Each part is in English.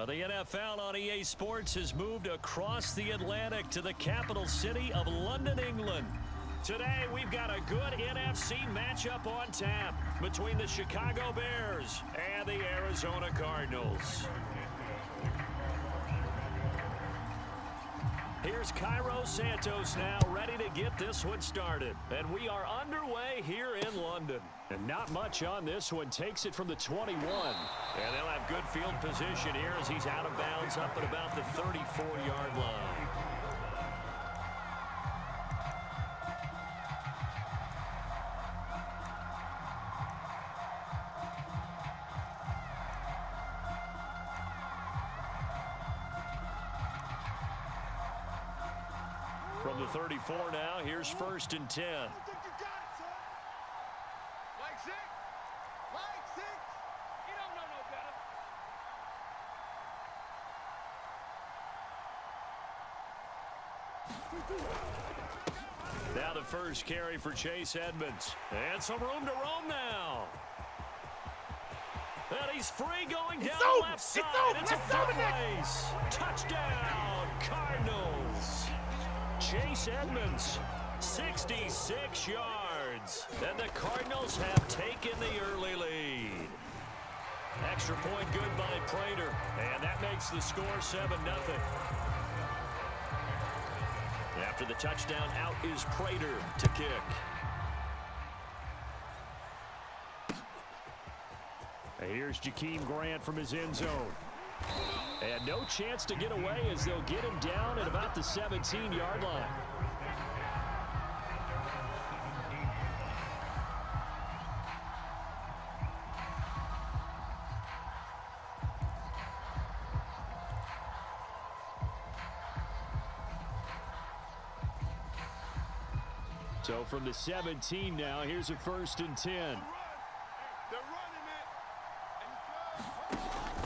The NFL on EA Sports has moved across the Atlantic to the capital city of London, England. Today, we've got a good NFC matchup on tap between the Chicago Bears and the Arizona Cardinals. Here's Cairo Santos now, ready to get this one started. And we are underway here in London. And not much on this one. Takes it from the 21. And they'll have good field position here as he's out of bounds up at about the 34-yard line. From the 34 now, here's 1st and 10. Now the first carry for Chase Edmonds. And some room to roam now. And he's free going down the left side. It's a full race. Touchdown, Cardinals. Chase Edmonds, 66 yards. And the Cardinals have taken the early lead. Extra point good by Prater. And that makes the score 7-0. After the touchdown, out is Prater to kick. Here's Jakeem Grant from his end zone. And no chance to get away as they'll get him down at about the 17-yard line. So from the 17 now, here's a 1st and 10.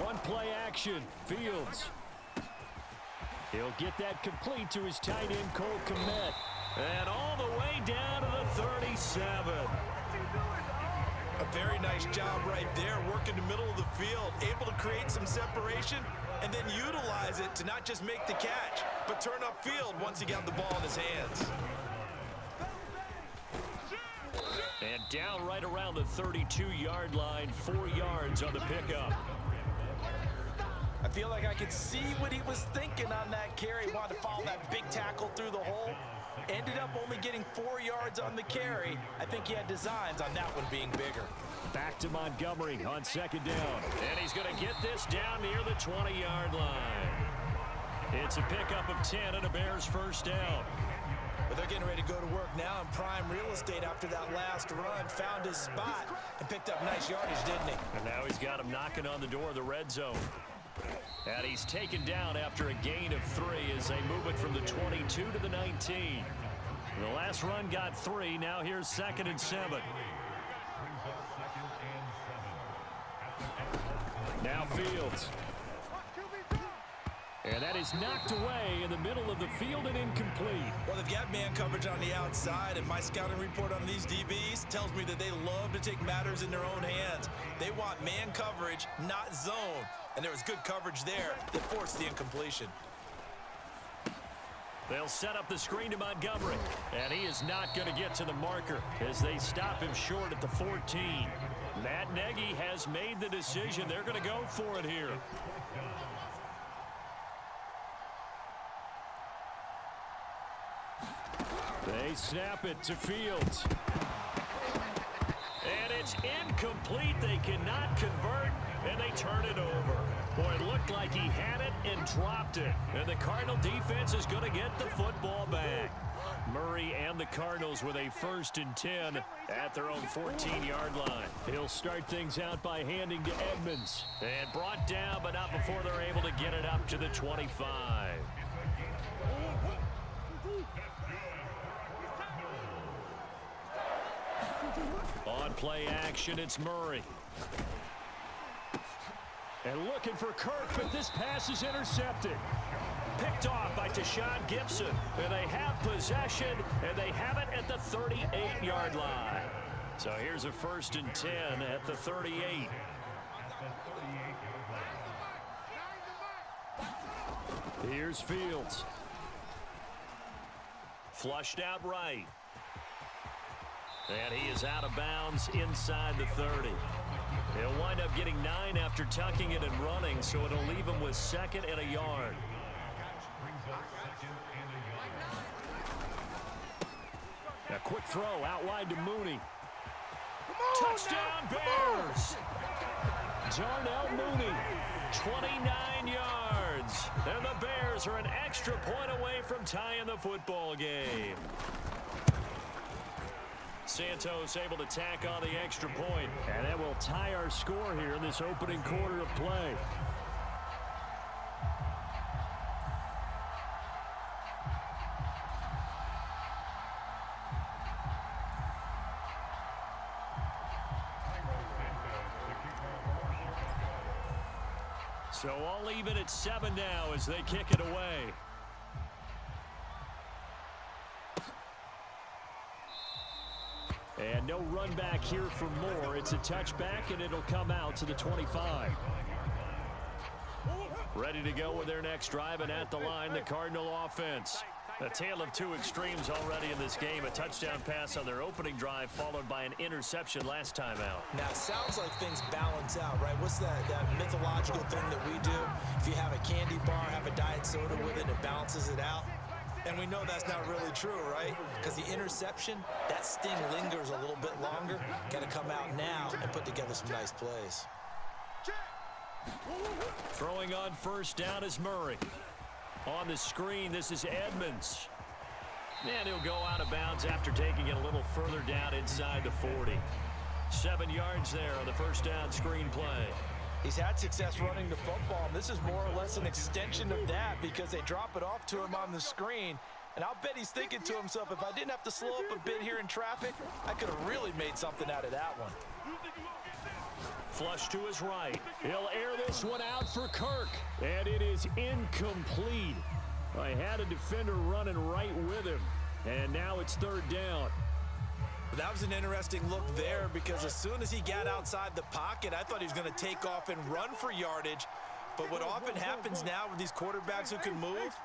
One play action, Fields. He'll get that complete to his tight end, Cole Kmet. And all the way down to the 37. A very nice job right there, working the middle of the field, able to create some separation, and then utilize it to not just make the catch, but turn upfield once he got the ball in his hands. And down right around the 32-yard line, 4 yards on the pickup. I feel like I could see what he was thinking on that carry. Wanted to follow that big tackle through the hole. Ended up only getting 4 yards on the carry. I think he had designs on that one being bigger. Back to Montgomery on 2nd down. And he's going to get this down near the 20-yard line. It's a pickup of 10 and a Bears 1st down. But they're getting ready to go to work now in prime real estate after that last run. Found his spot and picked up nice yardage, didn't he? And now he's got him knocking on the door of the red zone. And he's taken down after a gain of 3 as they move it from the 22 to the 19. The last run got 3. Now here's 2nd and 7. Now Fields. And that is knocked away in the middle of the field and incomplete. Well, they've got man coverage on the outside, and my scouting report on these DBs tells me that they love to take matters in their own hands. They want man coverage, not zone. And there was good coverage there that forced the incompletion. They'll set up the screen to Montgomery. And he is not going to get to the marker as they stop him short at the 14. Matt Nagy has made the decision. They're going to go for it here. They snap it to Fields. And it's incomplete. They cannot convert, and they turn it over. Boy, it looked like he had it and dropped it. And the Cardinal defense is going to get the football back. Murray and the Cardinals with a 1st and 10 at their own 14-yard line. He'll start things out by handing to Edmonds. And brought down, but not before they're able to get it up to the 25. On play action, it's Murray. And looking for Kirk, but this pass is intercepted. Picked off by Tashawn Gibson. And they have possession, and they have it at the 38-yard line. So here's a 1st and 10 at the 38. Here's Fields. Flushed out right. And he is out of bounds inside the 30. He'll wind up getting 9 after tucking it and running, so it'll leave him with 2nd and a yard. A quick throw out wide to Mooney. Touchdown Bears! Darnell Mooney, 29 yards. And the Bears are an extra point away from tying the football game. Santos able to tack on the extra point. And that will tie our score here in this opening quarter of play. So all even at 7 now as they kick it away. And no run back here for more. It's a touchback, and it'll come out to the 25. Ready to go with their next drive, and at the line, the Cardinal offense. A tale of two extremes already in this game. A touchdown pass on their opening drive, followed by an interception last time out. Now, it sounds like things balance out, right? What's that mythological thing that we do? If you have a candy bar, have a diet soda with it, it balances it out. And we know that's not really true, right? Because the interception, that sting lingers a little bit longer. Got to come out now and put together some nice plays. Throwing on first down is Murray. On the screen, this is Edmonds. And he'll go out of bounds after taking it a little further down inside the 40. 7 yards there on the first down screen play. He's had success running the football, and this is more or less an extension of that because they drop it off to him on the screen. And I'll bet he's thinking to himself, if I didn't have to slow up a bit here in traffic, I could have really made something out of that one. Flush to his right. He'll air this one out for Kirk. And it is incomplete. I had a defender running right with him. And now it's 3rd down. That was an interesting look there because as soon as he got outside the pocket, I thought he was going to take off and run for yardage. But what often happens now with these quarterbacks who can move,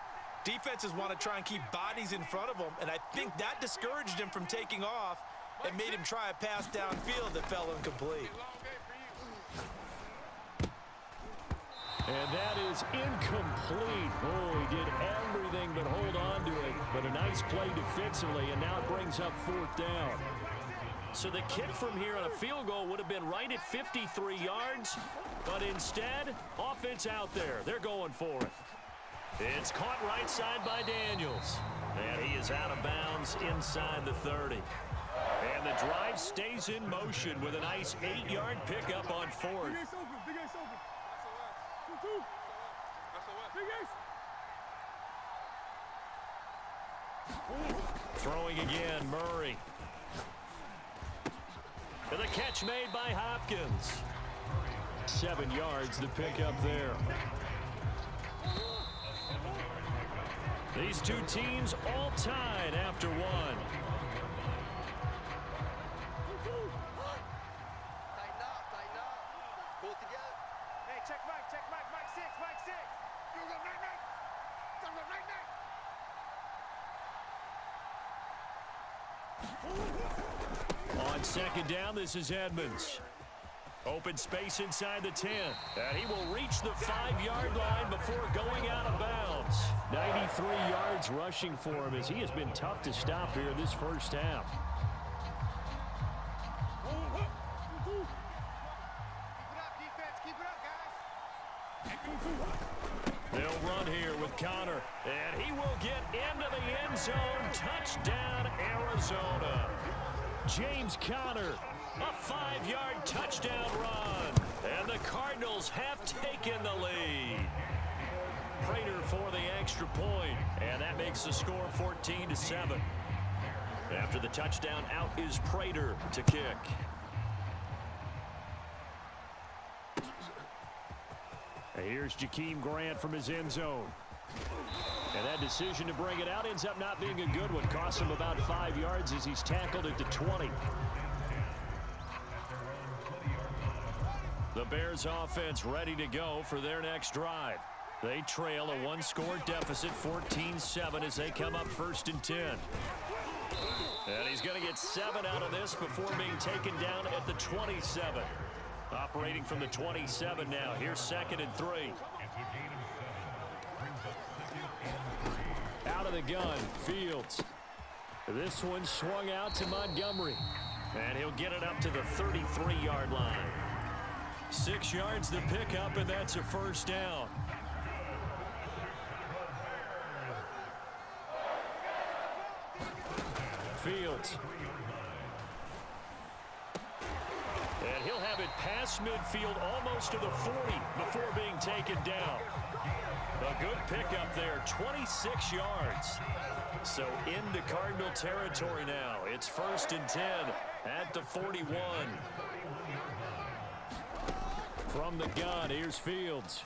defenses want to try and keep bodies in front of them. And I think that discouraged him from taking off and made him try a pass downfield that fell incomplete. And that is incomplete. Oh, he did everything but hold on to it. But a nice play defensively, and now it brings up 4th down. So the kick from here on a field goal would have been right at 53 yards. But instead, offense out there. They're going for it. It's caught right side by Daniels. And he is out of bounds inside the 30. And the drive stays in motion with a nice 8-yard pickup on 4th. Throwing again, Murray. And the catch made by Hopkins. 7 yards, the pickup there. These two teams all tied after one. On 2nd down, this is Edmonds. Open space inside the 10. And he will reach the 5-yard line before going out of bounds. 93 yards rushing for him as he has been tough to stop here this first half. They'll run here with Connor. And he will get into the end zone. Touchdown, Arizona. James Conner, a 5-yard touchdown run. And the Cardinals have taken the lead. Prater for the extra point, and that makes the score 14-7. After the touchdown, out is Prater to kick. And here's Jakeem Grant from his end zone. And that decision to bring it out ends up not being a good one. Costs him about 5 yards as he's tackled at the 20. The Bears offense ready to go for their next drive. They trail a one-score deficit, 14-7, as they come up 1st and 10. And he's going to get 7 out of this before being taken down at the 27. Operating from the 27 now. Here's 2nd and 3. Out of the gun, Fields. This one swung out to Montgomery. And he'll get it up to the 33-yard line. 6 yards the pickup, and that's a 1st down. Fields. And he'll have it past midfield almost to the 40 before being taken down. A good pickup there, 26 yards. So into Cardinal territory now. It's 1st and 10 at the 41. From the gun, here's Fields.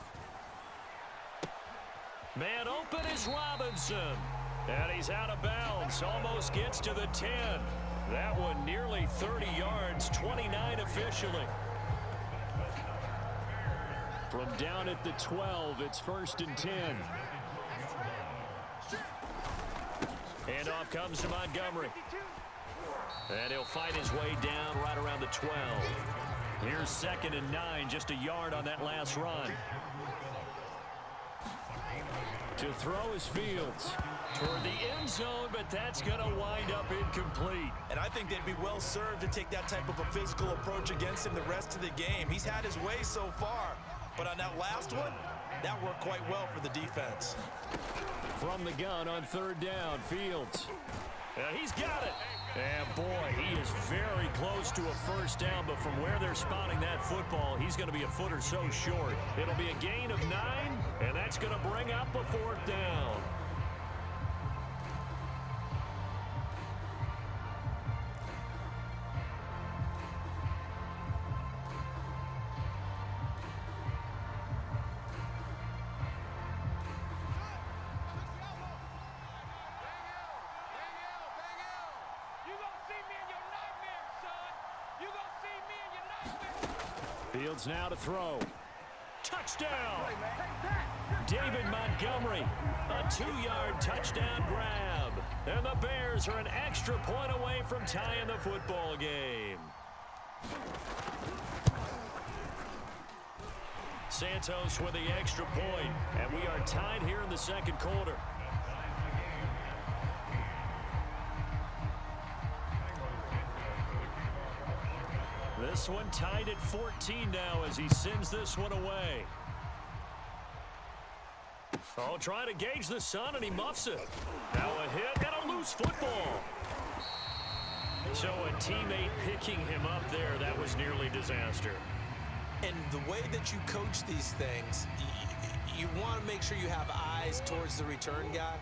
Man open is Robinson. And he's out of bounds, almost gets to the 10. That one nearly 30 yards, 29 officially. From down at the 12, it's 1st and 10. And off comes to Montgomery. And he'll fight his way down right around the 12. Here's 2nd and 9, just a yard on that last run. To throw is Fields. Toward the end zone, but that's going to wind up incomplete. And I think they'd be well served to take that type of a physical approach against him the rest of the game. He's had his way so far, but on that last one, that worked quite well for the defense. From the gun on 3rd down, Fields. He's got it. And boy, he is very close to a 1st down, but from where they're spotting that football, he's going to be a foot or so short. It'll be a gain of 9, and that's going to bring up a 4th down. Fields now to throw. Touchdown! David Montgomery, a 2-yard touchdown grab. And the Bears are an extra point away from tying the football game. Santos with the extra point, and we are tied here in the 2nd quarter. This one tied at 14 now as he sends this one away. Oh, trying to gauge the sun, and he muffs it. Now a hit and a loose football. So a teammate picking him up there, that was nearly disaster. And the way that you coach these things, you want to make sure you have eyes towards the return guy,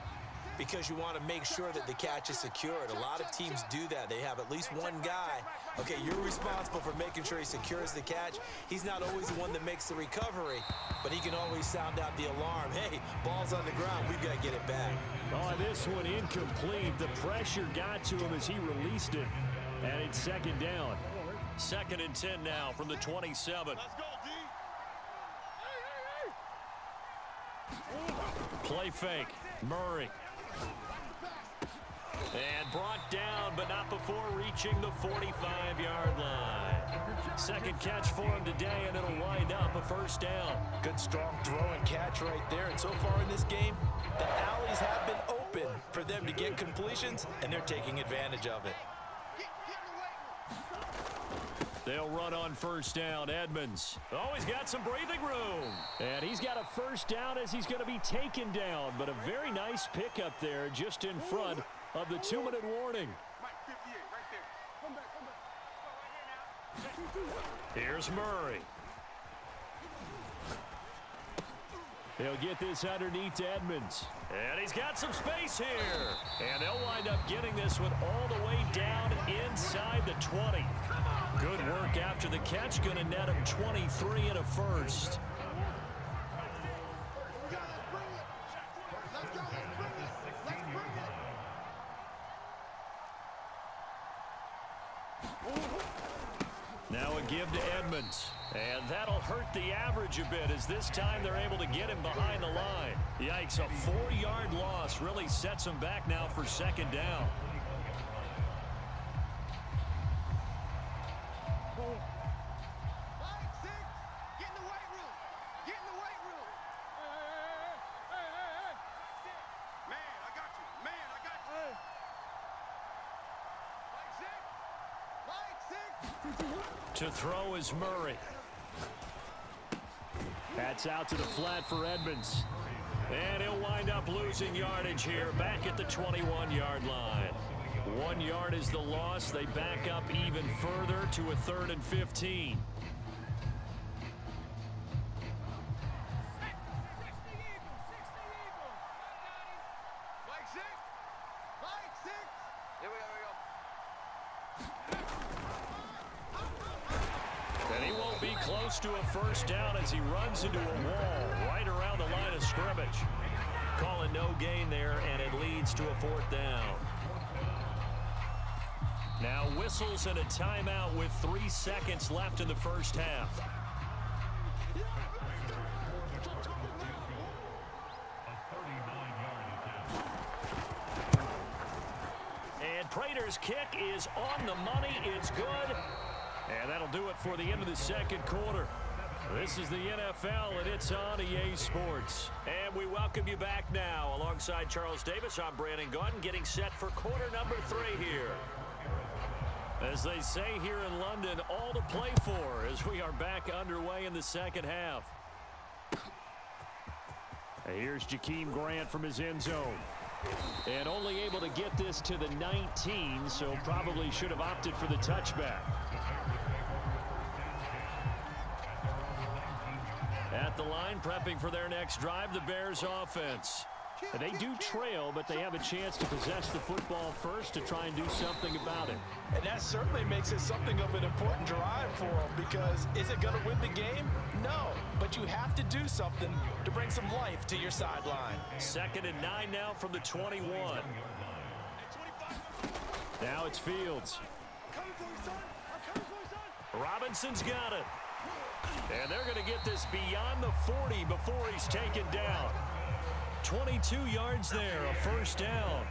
because you want to make sure that the catch is secured. A lot of teams do that. They have at least one guy. Okay, you're responsible for making sure he secures the catch. He's not always the one that makes the recovery, but he can always sound out the alarm. Hey, ball's on the ground. We've got to get it back. Oh, this one incomplete. The pressure got to him as he released it, and it's 2nd down. 2nd and 10 now from the 27. Let's go, D. Play fake. Murray. And brought down, but not before reaching the 45-yard line. 2nd catch for him today, and it'll wind up a 1st down. Good, strong throw and catch right there. And so far in this game, the alleys have been open for them to get completions, and they're taking advantage of it. They'll run on 1st down. Edmonds. Oh, he's got some breathing room. And he's got a 1st down as he's going to be taken down. But a very nice pickup there just in front of the 2-minute warning. Here's Murray. He'll get this underneath to Edmonds. And he's got some space here. And they'll wind up getting this one all the way down inside the 20. Good work after the catch. Going to net him 23 and a 1st. Now a give to Edmonds. And that'll hurt the average a bit as this time they're able to get him behind the line. Yikes, a 4-yard loss really sets him back now for second down. To throw is Murray. That's out to the flat for Edmonds. And he'll wind up losing yardage here back at the 21-yard line. 1 yard is the loss. They back up even further to a 3rd and 15. Close to a first down as he runs into a wall right around the line of scrimmage. Calling no gain there, and it leads to a 4th down. Now whistles and a timeout with 3 seconds left in the first half. And Prater's kick is on the money. It's good. And that'll do it for the end of the second quarter. This is the NFL, and it's on EA Sports. And we welcome you back now. Alongside Charles Davis, I'm Brandon Gaudin, getting set for quarter number 3 here. As they say here in London, all to play for as we are back underway in the second half. Here's Jakeem Grant from his end zone. And only able to get this to the 19, so probably should have opted for the touchback. At the line, prepping for their next drive, the Bears offense. They do trail, but they have a chance to possess the football first to try and do something about it. And that certainly makes it something of an important drive for them, because is it going to win the game? No, but you have to do something to bring some life to your sideline. 2nd and 9 now from the 21. Now it's Fields. Robinson's got it. And they're going to get this beyond the 40 before he's taken down. 22 yards there, a first down.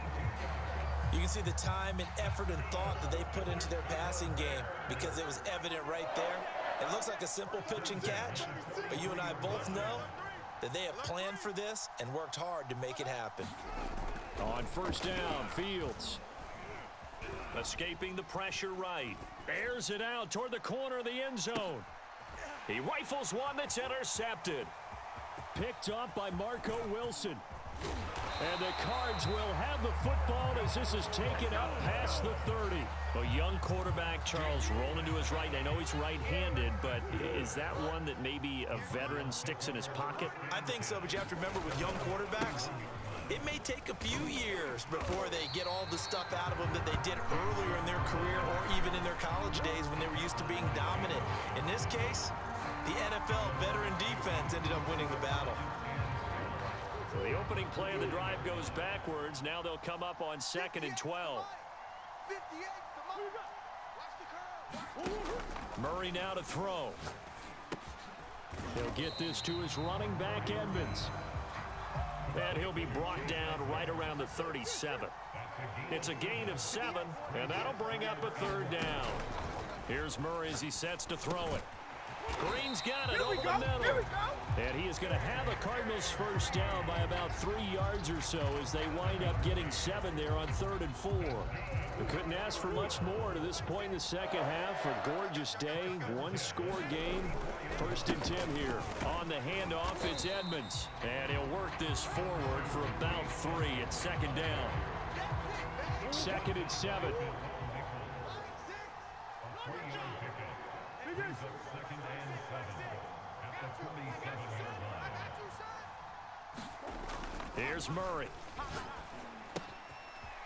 You can see the time and effort and thought that they put into their passing game, because it was evident right there. It looks like a simple pitch and catch, but you and I both know that they have planned for this and worked hard to make it happen. On first down, Fields. Escaping the pressure right. Airs it out toward the corner of the end zone. He rifles one that's intercepted. Picked up by Marco Wilson. And the Cards will have the football as this is taken up past the 30. A young quarterback, Charles, rolling to his right. I know he's right-handed, but is that one that maybe a veteran sticks in his pocket? I think so, but you have to remember with young quarterbacks, it may take a few years before they get all the stuff out of them that they did earlier in their career or even in their college days when they were used to being dominant. In this case, the NFL veteran defense ended up winning the battle. So the opening play of the drive goes backwards. Now they'll come up on 2nd and 12. Murray now to throw. He'll get this to his running back, Edmonds. And he'll be brought down right around the 37. It's a gain of 7, and that'll bring up a 3rd down. Here's Murray as he sets to throw it. Green's got it over the middle. And he is going to have a Cardinals first down by about 3 yards or so as they wind up getting 7 there on 3rd and 4. They couldn't ask for much more to this point in the second half. A gorgeous day, 1-score game. 1st and 10 here. On the handoff, it's Edmonds. And he'll work this forward for about 3 at 2nd down. 2nd and 7. Here's Murray.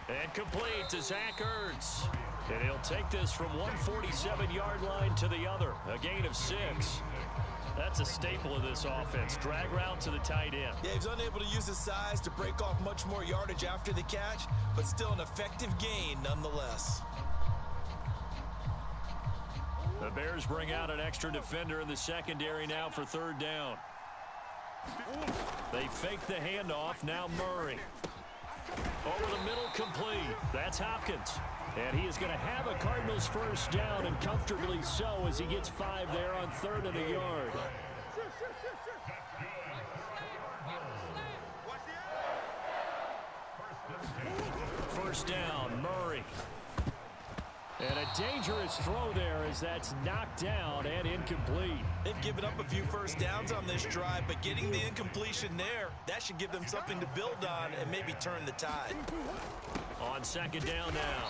And complete to Zach Ertz. And he'll take this from 147-yard line to the other. A gain of 6. That's a staple of this offense. Drag route to the tight end. Yeah, he's unable to use his size to break off much more yardage after the catch, but still an effective gain nonetheless. The Bears bring out an extra defender in the secondary now for third down. They fake the handoff. Now Murray. Over the middle, complete. That's Hopkins. And he is going to have a Cardinals first down, and comfortably so, as he gets 5 there on 3rd and a yard. First down, Murray. And a dangerous throw there as that's knocked down and incomplete. They've given up a few first downs on this drive, but getting the incompletion there, that should give them something to build on and maybe turn the tide. On second down now,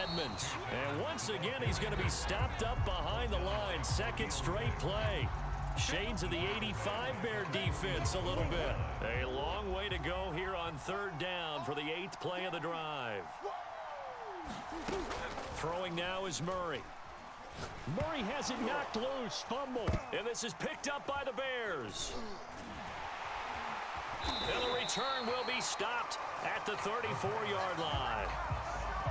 Edmonds. And once again, he's going to be stopped up behind the line. Second straight play. Shades of the 85 Bear defense a little bit. A long way to go here on third down for the 8th play of the drive. Throwing now is Murray. Murray has it knocked loose. Fumble. And this is picked up by the Bears. And the return will be stopped at the 34-yard line.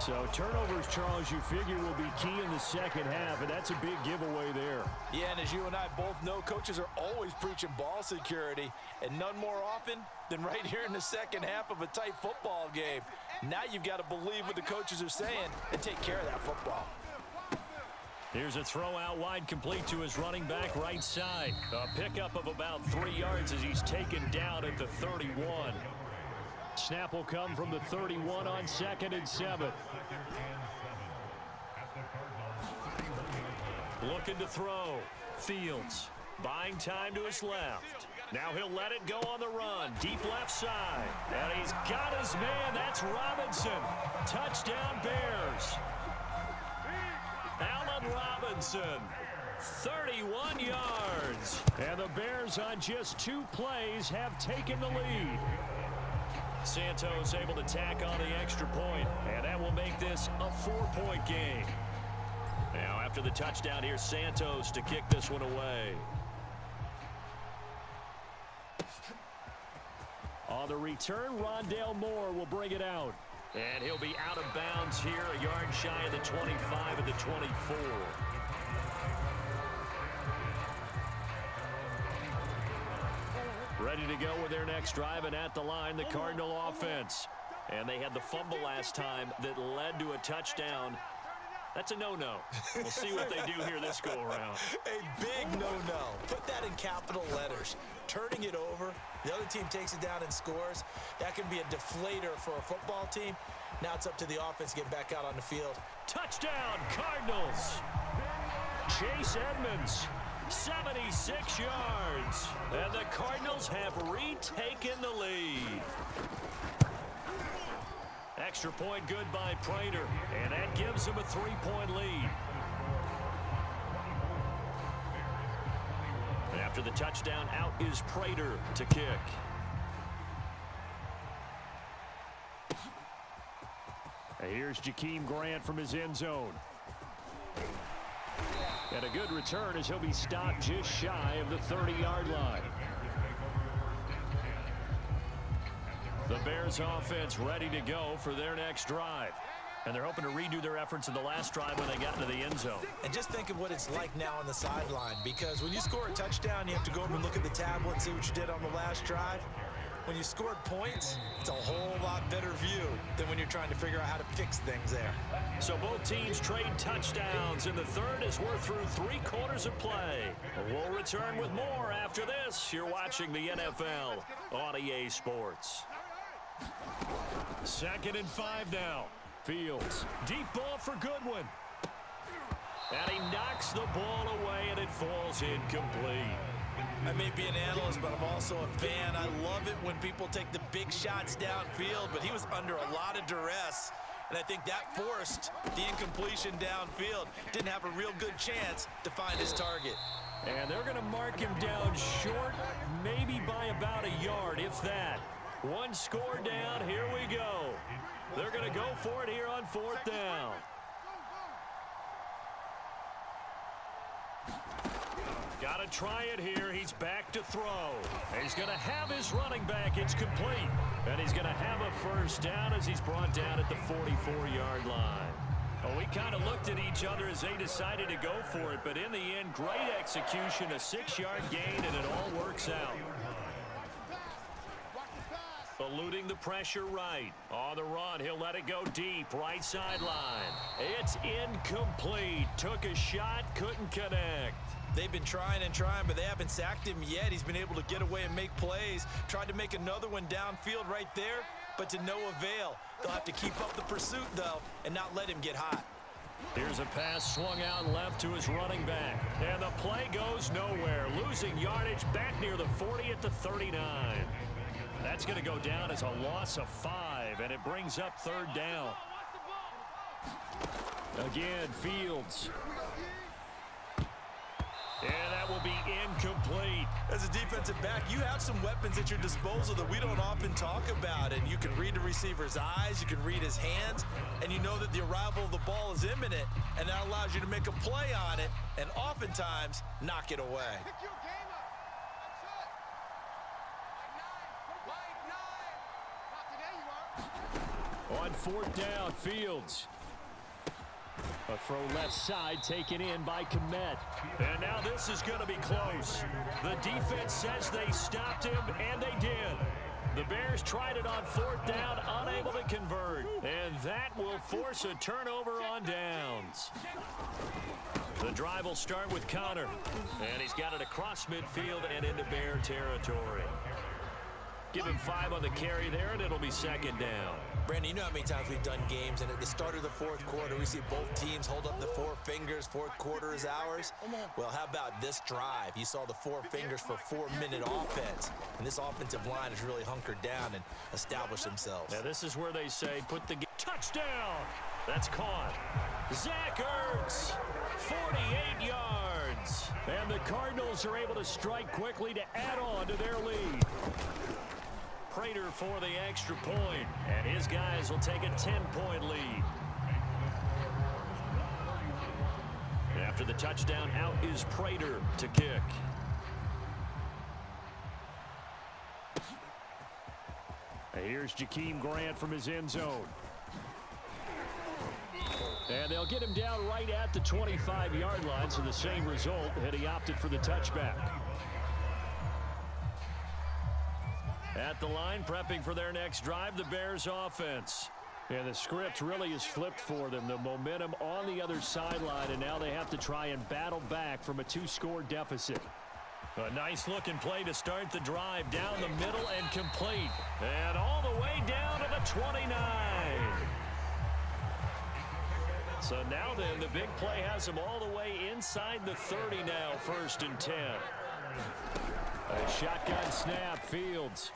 So turnovers, Charles, you figure will be key in the second half, and that's a big giveaway there. Yeah, and as you and I both know, coaches are always preaching ball security, and none more often than right here in the second half of a tight football game. Now you've got to believe what the coaches are saying and take care of that football. Here's a throw out wide, complete to his running back right side. A pickup of about 3 yards as he's taken down at the 31. Snap will come from the 31 on 2nd and 7. Looking to throw. Fields buying time to his left. Now he'll let it go on the run. Deep left side. And he's got his man. That's Robinson. Touchdown Bears. Allen Robinson. 31 yards. And the Bears on just 2 plays have taken the lead. Santos able to tack on the extra point, and that will make this a 4-point game. Now after the touchdown, here's Santos to kick this one away. On the return, Rondale Moore will bring it out. And he'll be out of bounds here, a yard shy of the 25 at the 24. Ready to go with their next drive, and at the line, the Cardinal offense. And they had the fumble last time that led to a touchdown. That's a no-no. We'll see what they do here this go-around. A big no-no. Put that in capital letters. Turning it over, the other team takes it down and scores. That can be a deflator for a football team. Now it's up to the offense to get back out on the field. Touchdown, Cardinals. Chase Edmonds. 76 yards. And the Cardinals have retaken the lead. Extra point good by Prater. And that gives him a 3-point lead. After the touchdown, out is Prater to kick. And here's Jakeem Grant from his end zone. And a good return as he'll be stopped just shy of the 30-yard line. The Bears offense ready to go for their next drive. And they're hoping to redo their efforts in the last drive when they got into the end zone. And just think of what it's like now on the sideline, because when you score a touchdown, you have to go over and look at the tablet and see what you did on the last drive. When you scored points, it's a whole lot better view than when you're trying to figure out how to fix things there. So both teams trade touchdowns in the third as we're through 3 quarters of play. We'll return with more after this. You're watching the NFL on EA Sports. 2nd and 5 now. Fields. Deep ball for Goodwin. And he knocks the ball away, and it falls incomplete. I may be an analyst, but I'm also a fan. I love it when people take the big shots downfield, but he was under a lot of duress, and I think that forced the incompletion downfield. Didn't have a real good chance to find his target. And they're going to mark him down short, maybe by about a yard, if that. 1 score down, here we go. They're going to go for it here on 4th down. Got to try it here. He's back to throw. He's going to have his running back. It's complete. And he's going to have a first down as he's brought down at the 44-yard line. Well, we kind of looked at each other as they decided to go for it, but in the end, great execution, a 6-yard gain, and it all works out. Eluding the pressure right. On the run, he'll let it go deep, right sideline. It's incomplete. Took a shot, couldn't connect. They've been trying and trying, but they haven't sacked him yet. He's been able to get away and make plays. Tried to make another one downfield right there, but to no avail. They'll have to keep up the pursuit, though, and not let him get hot. Here's a pass swung out left to his running back. And the play goes nowhere. Losing yardage back near the 40 at the 39. That's going to go down as a loss of 5, and it brings up 3rd down. Again, Fields. And that will be incomplete. As a defensive back, you have some weapons at your disposal that we don't often talk about. And you can read the receiver's eyes, you can read his hands, and you know that the arrival of the ball is imminent, and that allows you to make a play on it and oftentimes knock it away. On 4th down, Fields. A throw left side taken in by Kmet. And now this is going to be close. The defense says they stopped him, and they did. The Bears tried it on 4th down, unable to convert. And that will force a turnover on downs. The drive will start with Connor. And he's got it across midfield and into Bear territory. Give him 5 on the carry there, and it'll be 2nd down. Brandon, you know how many times we've done games, and at the start of the 4th quarter, we see both teams hold up the 4 fingers. 4th quarter is ours. Well, how about this drive? You saw the 4 fingers for 4-minute offense, and this offensive line has really hunkered down and established themselves. Now, this is where they say, put the touchdown. That's caught. Zach Ertz, 48 yards. And the Cardinals are able to strike quickly to add on to their lead. Prater for the extra point, and his guys will take a 10-point lead. After the touchdown, out is Prater to kick. Here's Jakeem Grant from his end zone. And they'll get him down right at the 25-yard line, so the same result, and he opted for the touchback. At the line, prepping for their next drive, the Bears offense. And the script really is flipped for them. The momentum on the other sideline, and now they have to try and battle back from a 2-score deficit. A nice-looking play to start the drive down the middle and complete. And all the way down to the 29. So now then, the big play has them all the way inside the 30 now, 1st and 10. A shotgun snap, Fields.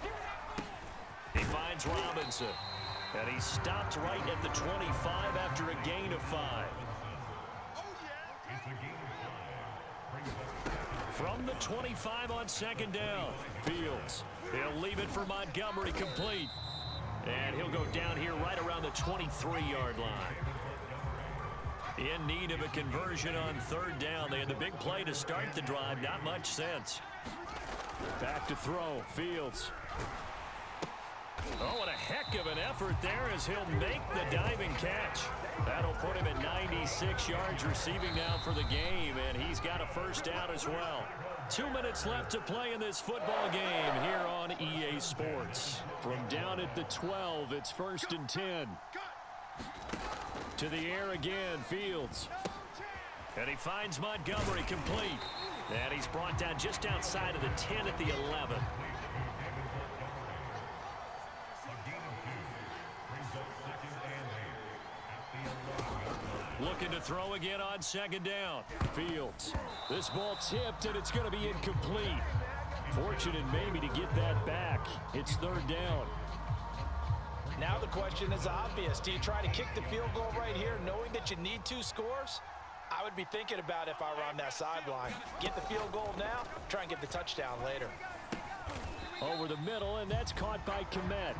He finds Robinson. And he stopped right at the 25 after a gain of 5. From the 25 on 2nd down, Fields. He'll leave it for Montgomery, complete. And he'll go down here right around the 23-yard line. In need of a conversion on 3rd down. They had the big play to start the drive. Not much sense. Back to throw, Fields. Oh, what a heck of an effort there as he'll make the diving catch. That'll put him at 96 yards receiving now for the game, and he's got a 1st down as well. 2 minutes left to play in this football game here on EA Sports. From down at the 12, it's 1st and 10. To the air again, Fields. And he finds Montgomery, complete. And he's brought down just outside of the 10 at the 11. Looking to throw again on 2nd down. Fields. This ball tipped, and it's going to be incomplete. Fortunate maybe to get that back. It's 3rd down. Now the question is obvious. Do you try to kick the field goal right here knowing that you need 2 scores? I would be thinking about if I were on that sideline. Get the field goal now, try and get the touchdown later. Over the middle, and that's caught by Kmet.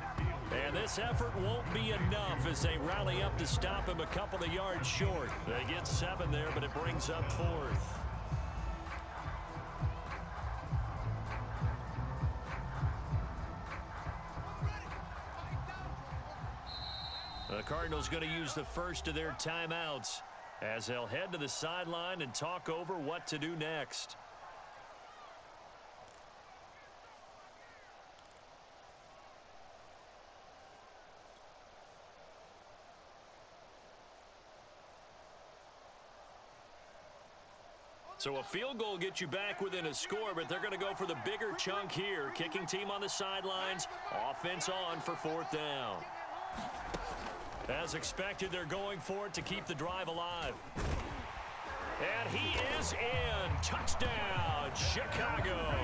And this effort won't be enough as they rally up to stop him a couple of yards short. They get 7 there, but it brings up 4th. The Cardinals going to use the first of their timeouts as they'll head to the sideline and talk over what to do next. So a field goal gets you back within a score, but they're going to go for the bigger chunk here. Kicking team on the sidelines, offense on for 4th down. As expected, they're going for it to keep the drive alive. And he is in. Touchdown, Chicago.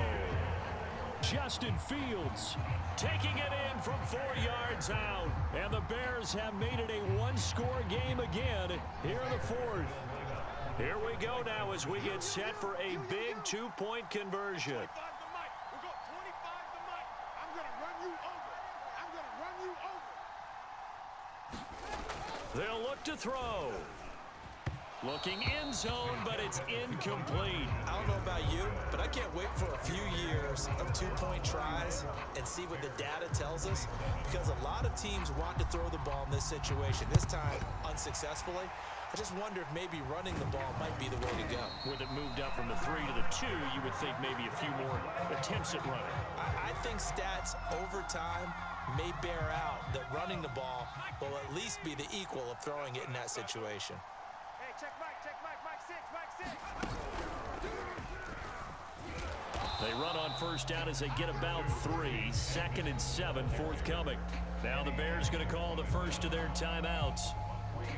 Justin Fields taking it in from 4 yards out. And the Bears have made it a one-score game again here in the 4th. Here we go now as we get set for a big 2-point conversion. They'll look to throw. Looking end zone, but it's incomplete. I don't know about you, but I can't wait for a few years of 2-point tries and see what the data tells us, because a lot of teams want to throw the ball in this situation, this time unsuccessfully. I just wonder if maybe running the ball might be the way to go. With it moved up from the 3 to the 2, you would think maybe a few more attempts at running. I think stats over time may bear out that running the ball will at least be the equal of throwing it in that situation. Hey, check Mike 6. They run on 1st down as they get about 3. 2nd and 7 forthcoming. Now the Bears going to call the first of their timeouts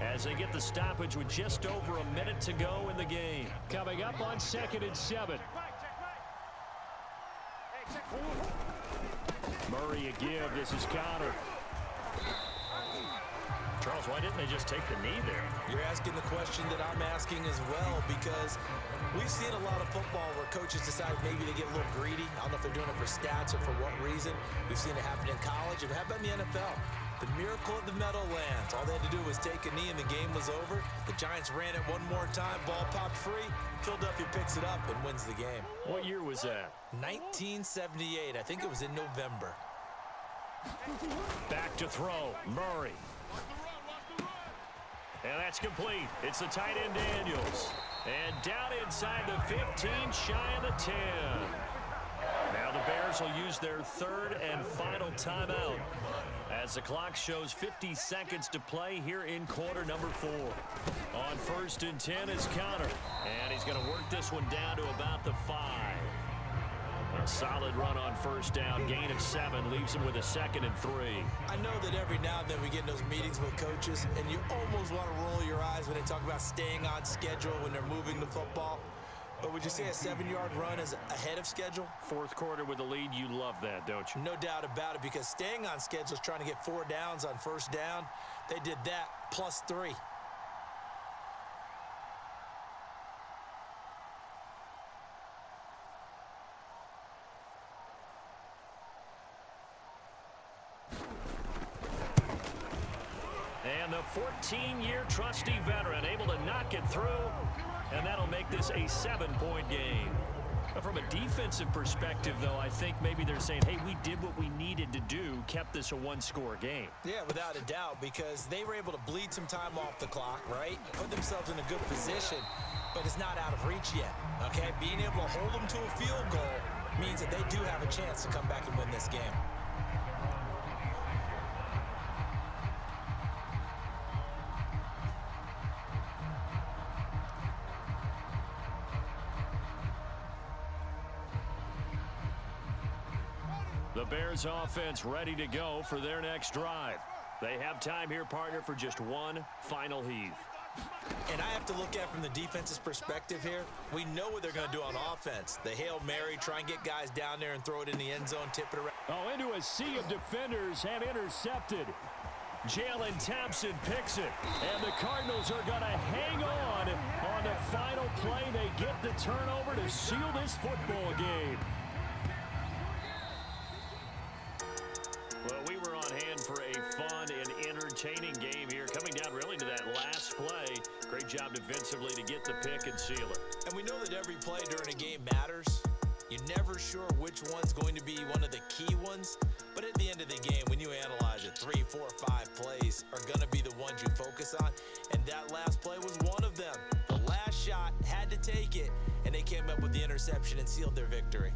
as they get the stoppage with just over a minute to go in the game. Coming up on 2nd and 7. Murray a give. This is Connor. Charles, why didn't they just take the knee there? You're asking the question that I'm asking as well, because we've seen a lot of football where coaches decide maybe they get a little greedy. I don't know if they're doing it for stats or for what reason. We've seen it happen in college. And how about in the NFL? The miracle of the Meadowlands. All they had to do was take a knee and the game was over. The Giants ran it one more time. Ball popped free. Philadelphia picks it up and wins the game. What year was that? 1978. I think it was in November. Back to throw. Murray. And that's complete. It's the tight end Daniels. And down inside the 15, shy of the 10. Now the Bears will use their 3rd and final timeout as the clock shows 50 seconds to play here in quarter number 4. On 1st and 10 is Connor. And he's going to work this one down to about the 5. A solid run on 1st down. Gain of 7 leaves him with a 2nd and 3. I know that every now and then we get in those meetings with coaches, and you almost want to roll your eyes when they talk about staying on schedule when they're moving the football. But would you say a 7-yard run is ahead of schedule? 4th quarter with the lead, you love that, don't you? No doubt about it, because staying on schedule is trying to get 4 downs on 1st down. They did that plus 3. And the 14-year trusty veteran able to knock it through, and that'll make this a 7-point game. From a defensive perspective, though, I think maybe they're saying, hey, we did what we needed to do, kept this a one-score game. Yeah, without a doubt, because they were able to bleed some time off the clock, right? Put themselves in a good position, but it's not out of reach yet, okay? Being able to hold them to a field goal means that they do have a chance to come back and win this game. The Bears offense ready to go for their next drive. They have time here, partner, for just one final heave. And I have to look at it from the defense's perspective here. We know what they're going to do on offense. The Hail Mary, try and get guys down there and throw it in the end zone, tip it around. Oh, into a sea of defenders and intercepted. Jalen Thompson picks it. And the Cardinals are going to hang on the final play. They get the turnover to seal this football game. Well, we were on hand for a fun and entertaining game here, coming down really to that last play. Great job defensively to get the pick and seal it. And we know that every play during a game matters. You're never sure which one's going to be one of the key ones. But at the end of the game, when you analyze it, you 3, 4, 5 plays are going to be the ones you focus on, and that last play was one of them. The last shot had to take it, and they came up with the interception and sealed their victory.